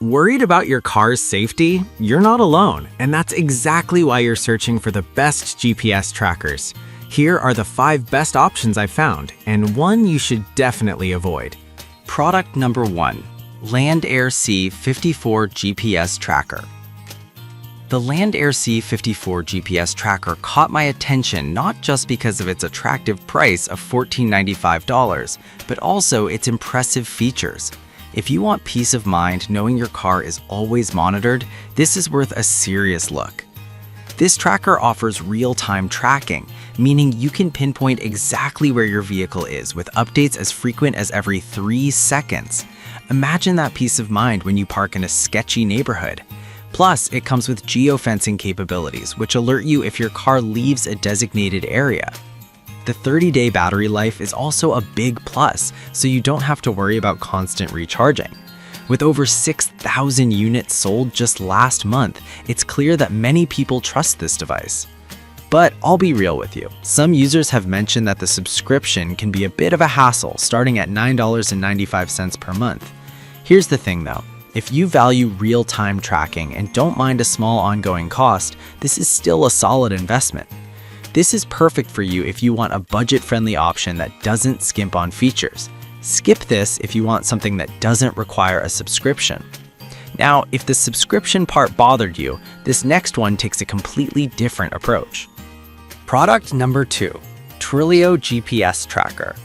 Worried about your car's safety? You're not alone, and that's exactly why you're searching for the best GPS trackers. Here are the 5 best options I found, and one you should definitely avoid. Product number 1, Land Air C54 GPS Tracker. The Land Air C54 GPS tracker caught my attention not just because of its attractive price of $14.95, but also its impressive features. If you want peace of mind knowing your car is always monitored, this is worth a serious look. This tracker offers real-time tracking, meaning you can pinpoint exactly where your vehicle is with updates as frequent as every 3 seconds. Imagine that peace of mind when you park in a sketchy neighborhood. Plus, it comes with geofencing capabilities, which alert you if your car leaves a designated area. The 30-day battery life is also a big plus, so you don't have to worry about constant recharging. With over 6,000 units sold just last month, it's clear that many people trust this device. But I'll be real with you, some users have mentioned that the subscription can be a bit of a hassle, starting at $9.95 per month. Here's the thing though, if you value real-time tracking and don't mind a small ongoing cost, this is still a solid investment. This is perfect for you if you want a budget-friendly option that doesn't skimp on features. Skip this if you want something that doesn't require a subscription. Now, if the subscription part bothered you, this next one takes a completely different approach. Product number 2, Twilio GPS Tracker.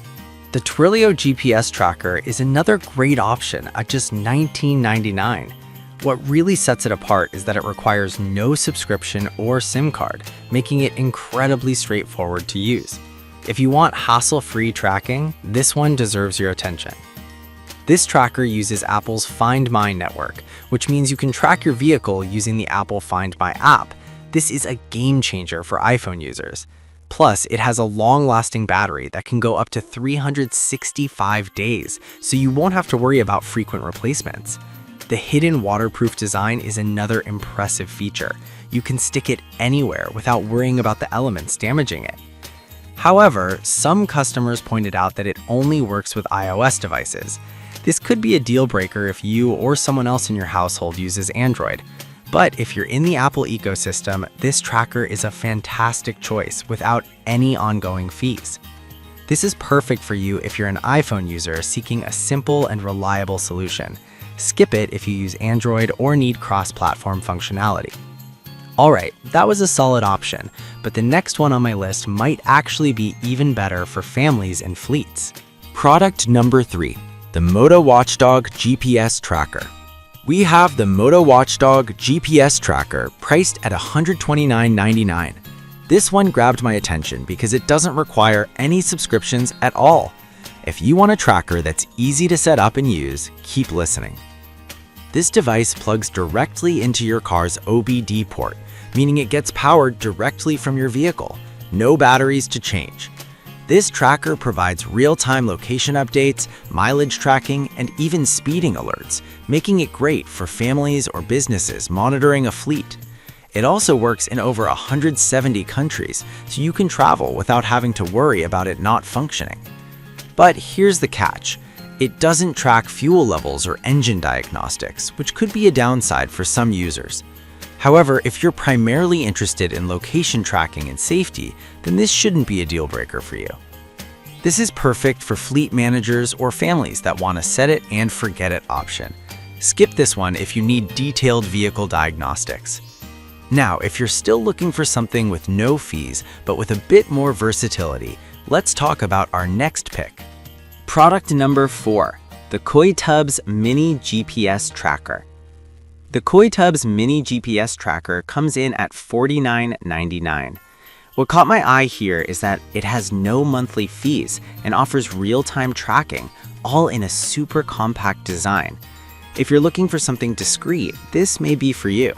The Twilio GPS Tracker is another great option at just $19.99. What really sets it apart is that it requires no subscription or SIM card, making it incredibly straightforward to use. If you want hassle-free tracking, this one deserves your attention. This tracker uses Apple's Find My network, which means you can track your vehicle using the Apple Find My app. This is a game changer for iPhone users. Plus, it has a long-lasting battery that can go up to 365 days, so you won't have to worry about frequent replacements. The hidden waterproof design is another impressive feature. You can stick it anywhere without worrying about the elements damaging it. However, some customers pointed out that it only works with iOS devices. This could be a deal breaker if you or someone else in your household uses Android. But if you're in the Apple ecosystem, this tracker is a fantastic choice without any ongoing fees. This is perfect for you if you're an iPhone user seeking a simple and reliable solution. Skip it if you use Android or need cross-platform functionality. Alright, that was a solid option, but the next one on my list might actually be even better for families and fleets. Product number 3, the Moto Watchdog GPS Tracker. We have the Moto Watchdog GPS Tracker priced at $129.99. This one grabbed my attention because it doesn't require any subscriptions at all. If you want a tracker that's easy to set up and use, keep listening. This device plugs directly into your car's OBD port, meaning it gets powered directly from your vehicle. No batteries to change. This tracker provides real-time location updates, mileage tracking, and even speeding alerts, making it great for families or businesses monitoring a fleet. It also works in over 170 countries, so you can travel without having to worry about it not functioning. But here's the catch. It doesn't track fuel levels or engine diagnostics, which could be a downside for some users. However, if you're primarily interested in location tracking and safety, then this shouldn't be a deal breaker for you. This is perfect for fleet managers or families that want a set it and forget it option. Skip this one if you need detailed vehicle diagnostics. Now, if you're still looking for something with no fees, but with a bit more versatility, let's talk about our next pick. Product number 4, the Koitubs Mini GPS Tracker. The Koitubs Mini GPS Tracker comes in at $49.99. What caught my eye here is that it has no monthly fees and offers real-time tracking, all in a super compact design. If you're looking for something discreet, this may be for you.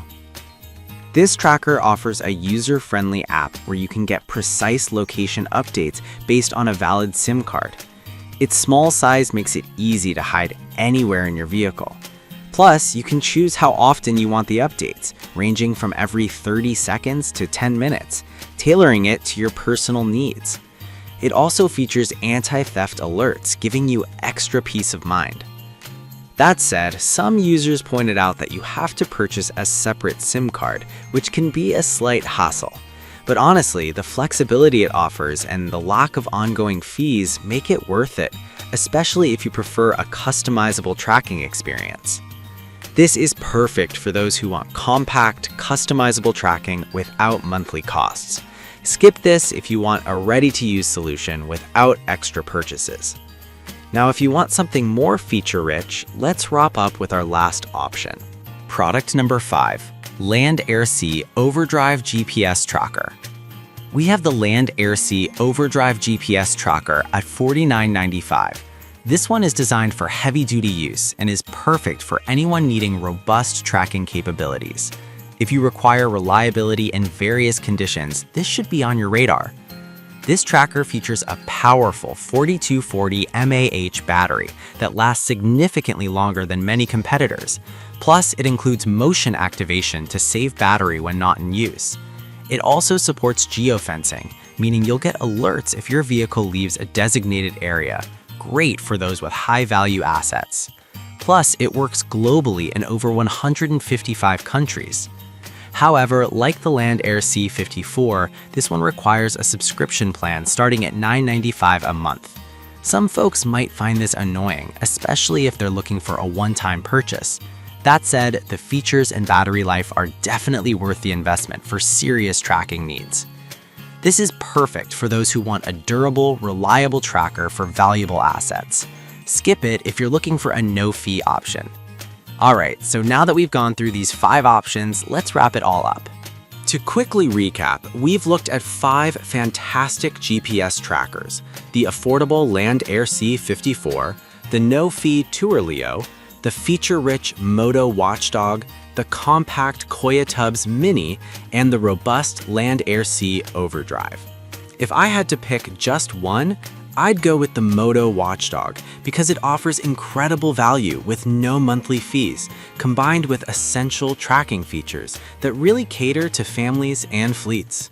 This tracker offers a user-friendly app where you can get precise location updates based on a valid SIM card. Its small size makes it easy to hide anywhere in your vehicle. Plus, you can choose how often you want the updates, ranging from every 30 seconds to 10 minutes, tailoring it to your personal needs. It also features anti-theft alerts, giving you extra peace of mind. That said, some users pointed out that you have to purchase a separate SIM card, which can be a slight hassle. But honestly, the flexibility it offers and the lack of ongoing fees make it worth it, especially if you prefer a customizable tracking experience. This is perfect for those who want compact, customizable tracking without monthly costs. Skip this if you want a ready-to-use solution without extra purchases. Now, if you want something more feature-rich, let's wrap up with our last option. Product number 5, Land Air Sea Overdrive GPS Tracker. We have the Land Air Sea Overdrive GPS Tracker at $49.95. This one is designed for heavy-duty use and is perfect for anyone needing robust tracking capabilities. If you require reliability in various conditions, this should be on your radar. This tracker features a powerful 4240 mAh battery that lasts significantly longer than many competitors. Plus, it includes motion activation to save battery when not in use. It also supports geofencing, meaning you'll get alerts if your vehicle leaves a designated area. Great for those with high-value assets. Plus, it works globally in over 155 countries. However, like the Land Air Sea 54, this one requires a subscription plan starting at $9.95 a month. Some folks might find this annoying, especially if they're looking for a one-time purchase. That said, the features and battery life are definitely worth the investment for serious tracking needs. This is perfect for those who want a durable, reliable tracker for valuable assets. Skip it if you're looking for a no-fee option. Alright, so now that we've gone through these 5 options, let's wrap it all up. To quickly recap, we've looked at 5 fantastic GPS trackers: the affordable Land Air Sea 54, the no-fee Tour Leo, the feature-rich Moto Watchdog, the compact Koya Tubbs Mini, and the robust Land Air Sea Overdrive. If I had to pick just one, I'd go with the Moto Watchdog because it offers incredible value with no monthly fees, combined with essential tracking features that really cater to families and fleets.